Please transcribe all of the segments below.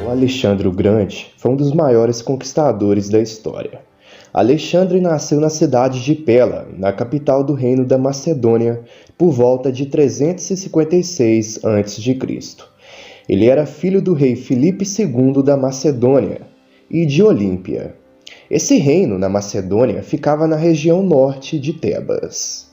Alexandre o Grande foi um dos maiores conquistadores da história. Alexandre nasceu na cidade de Pela, na capital do Reino da Macedônia, por volta de 356 a.C. Ele era filho do rei Filipe II da Macedônia e de Olímpia. Esse reino na Macedônia ficava na região norte de Tebas.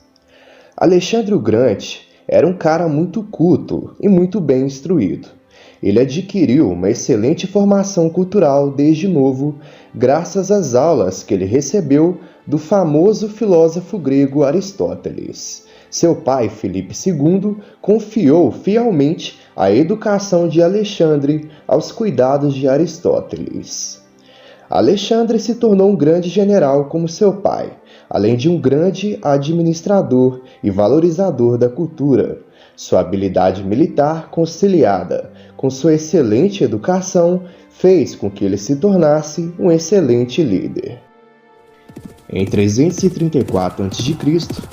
Alexandre o Grande era um cara muito culto e muito bem instruído. Ele adquiriu uma excelente formação cultural desde novo, graças às aulas que ele recebeu do famoso filósofo grego Aristóteles. Seu pai, Filipe II, confiou fielmente a educação de Alexandre aos cuidados de Aristóteles. Alexandre se tornou um grande general como seu pai, além de um grande administrador e valorizador da cultura. Sua habilidade militar, conciliada com sua excelente educação, fez com que ele se tornasse um excelente líder. Em 334 a.C.,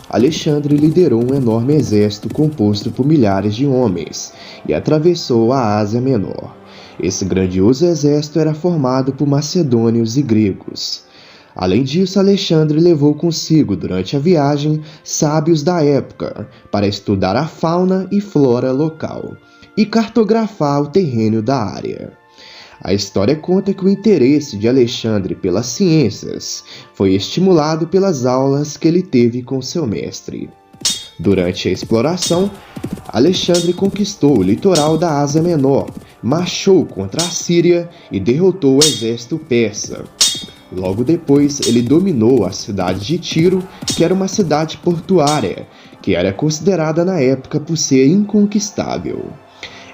Alexandre liderou um enorme exército composto por milhares de homens e atravessou a Ásia Menor. Esse grandioso exército era formado por macedônios e gregos. Além disso, Alexandre levou consigo durante a viagem sábios da época para estudar a fauna e flora local e cartografar o terreno da área. A história conta que o interesse de Alexandre pelas ciências foi estimulado pelas aulas que ele teve com seu mestre. Durante a exploração, Alexandre conquistou o litoral da Ásia Menor, marchou contra a Síria e derrotou o exército persa. Logo depois, ele dominou a cidade de Tiro, que era uma cidade portuária, que era considerada na época por ser inconquistável.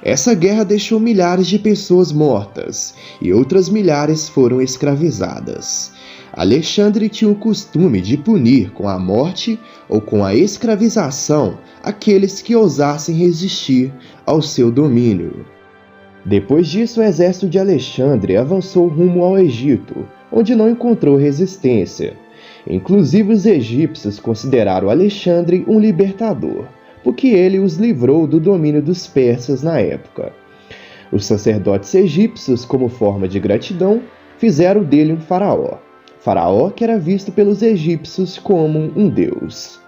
Essa guerra deixou milhares de pessoas mortas e outras milhares foram escravizadas. Alexandre tinha o costume de punir com a morte ou com a escravização aqueles que ousassem resistir ao seu domínio. Depois disso, o exército de Alexandre avançou rumo ao Egito, onde não encontrou resistência. Inclusive, os egípcios consideraram Alexandre um libertador, porque ele os livrou do domínio dos persas na época. Os sacerdotes egípcios, como forma de gratidão, fizeram dele um faraó que era visto pelos egípcios como um deus.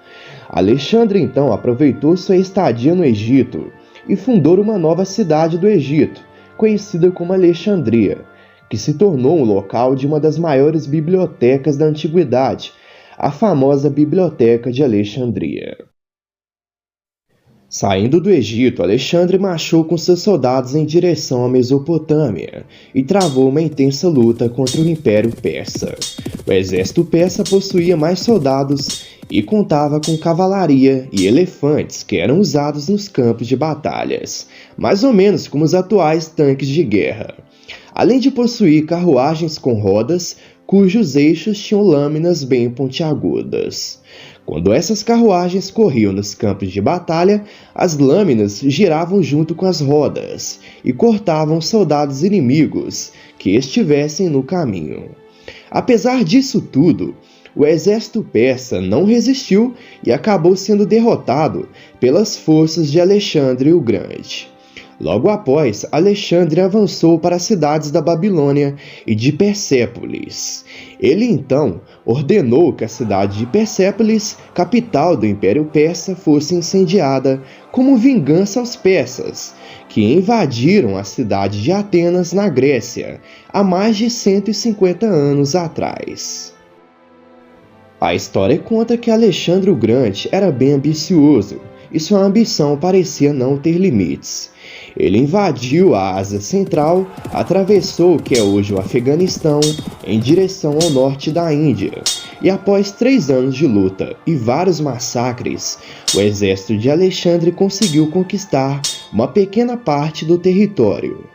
Alexandre então aproveitou sua estadia no Egito e fundou uma nova cidade do Egito, conhecida como Alexandria, que se tornou um local de uma das maiores bibliotecas da antiguidade, a famosa Biblioteca de Alexandria. Saindo do Egito, Alexandre marchou com seus soldados em direção à Mesopotâmia e travou uma intensa luta contra o Império Persa. O exército persa possuía mais soldados e contava com cavalaria e elefantes que eram usados nos campos de batalhas, mais ou menos como os atuais tanques de guerra. Além de possuir carruagens com rodas, cujos eixos tinham lâminas bem pontiagudas. Quando essas carruagens corriam nos campos de batalha, as lâminas giravam junto com as rodas e cortavam soldados inimigos que estivessem no caminho. Apesar disso tudo, o exército persa não resistiu e acabou sendo derrotado pelas forças de Alexandre o Grande. Logo após, Alexandre avançou para as cidades da Babilônia e de Persépolis. Ele então ordenou que a cidade de Persépolis, capital do Império Persa, fosse incendiada como vingança aos persas, que invadiram a cidade de Atenas, na Grécia, há mais de 150 anos atrás. A história conta que Alexandre o Grande era bem ambicioso, e sua ambição parecia não ter limites. Ele invadiu a Ásia Central, atravessou o que é hoje o Afeganistão, em direção ao norte da Índia, e após 3 anos de luta e vários massacres, o exército de Alexandre conseguiu conquistar uma pequena parte do território.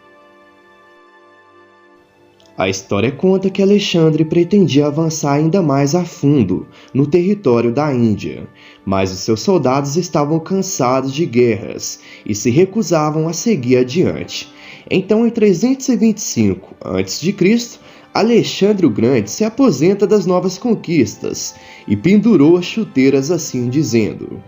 A história conta que Alexandre pretendia avançar ainda mais a fundo no território da Índia, mas os seus soldados estavam cansados de guerras e se recusavam a seguir adiante. Então, em 325 a.C., Alexandre o Grande se aposenta das novas conquistas e pendurou as chuteiras, assim dizendo.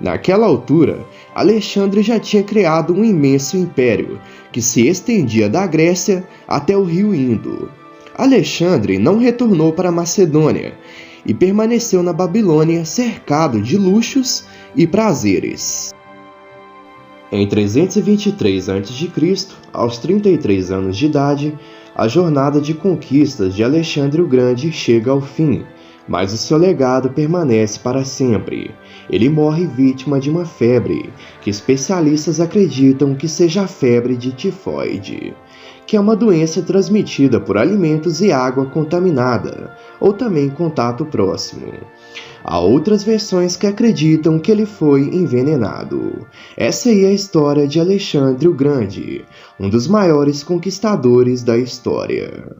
Naquela altura, Alexandre já tinha criado um imenso império, que se estendia da Grécia até o rio Indo. Alexandre não retornou para a Macedônia e permaneceu na Babilônia cercado de luxos e prazeres. Em 323 a.C., aos 33 anos de idade, a jornada de conquistas de Alexandre o Grande chega ao fim, mas o seu legado permanece para sempre. Ele morre vítima de uma febre, que especialistas acreditam que seja a febre de tifoide, que é uma doença transmitida por alimentos e água contaminada, ou também contato próximo. Há outras versões que acreditam que ele foi envenenado. Essa aí é a história de Alexandre o Grande, um dos maiores conquistadores da história.